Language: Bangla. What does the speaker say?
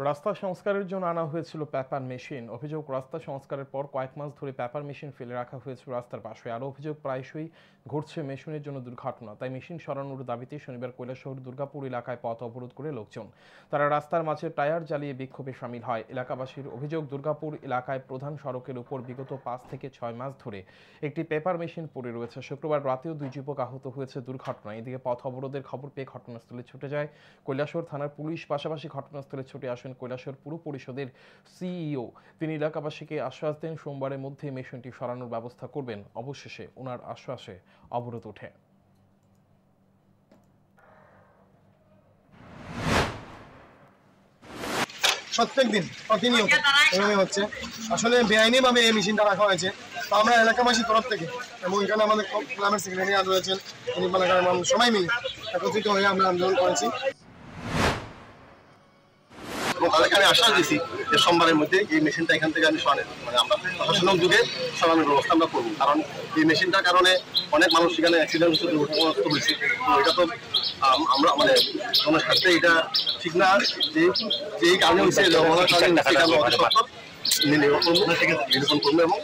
রাস্তা সংস্কারের জন্য আনা হয়েছিল পেপার মেশিন। অভিযোগ, রাস্তা সংস্কারের পর কয়েক মাস ধরে পেপার মেশিন ফেলে রাখা হয়েছে রাস্তার পাশে। আরও অভিযোগ, প্রায়শই ঘটছে মেশিনের জন্য দুর্ঘটনা। তাই মেশিন সরানোর দাবিতে শনিবার কৈলাসহর দুর্গাপুর এলাকায় পথ অবরোধ করে লোকজন। তারা রাস্তার মাঝে টায়ার জ্বালিয়ে বিক্ষোভে সামিল হয়। এলাকাবাসীর অভিযোগ, দুর্গাপুর এলাকায় প্রধান সড়কের উপর বিগত 5 থেকে 6 মাস ধরে একটি পেপার মেশিন পড়ে রয়েছে। শুক্রবার রাতেও 2 যুবক আহত হয়েছে দুর্ঘটনায়। এদিকে পথ অবরোধের খবর পেয়ে ঘটনাস্থলে ছুটে যায় কৈলাসহর থানার পুলিশ। পাশাপাশি ঘটনাস্থলে ছুটে আসেন কৈলাসহর পুর পরিষদের সিইও। তিনি এলাকাবাসীকে আশ্বাস দেন সোমবারের মধ্যে মেশিনটি সরানোর ব্যবস্থা করবেন। অবশেষে ওনার আশ্বাসে অবরোধ ওঠে। প্রত্যেকদিন প্রতিনিয়ত এভাবে হচ্ছে। আসলে বেআইনিভাবে এই মেশিনটা রাখা হয়েছে। তো আমরা এলাকাবাসীর তরফ থেকে এবং এখানে আমাদের গ্রামের সেক্রেটারি রয়েছেন, তিনি এলাকার মানুষ সবাই মিলে একত্রিত হয়ে আমরা আন্দোলন করেছি এবং তাদেরকে আমি আশ্বাস দিয়েছি যে সোমবারের মধ্যে এই মেশিনটা এখান থেকে আমি আমরা প্রশাসনিক যুগে সরানোর ব্যবস্থা আমরা করবো। কারণ এই মেশিনটার কারণে অনেক মানুষ সেখানে অ্যাক্সিডেন্ট হচ্ছে, দুর্ঘটনাগ্রস্ত হয়েছে। তো এটা তো আমরা জনস্বার্থে এটা ঠিক না, যেই কারণে হচ্ছে নির্বাচন করবো এবং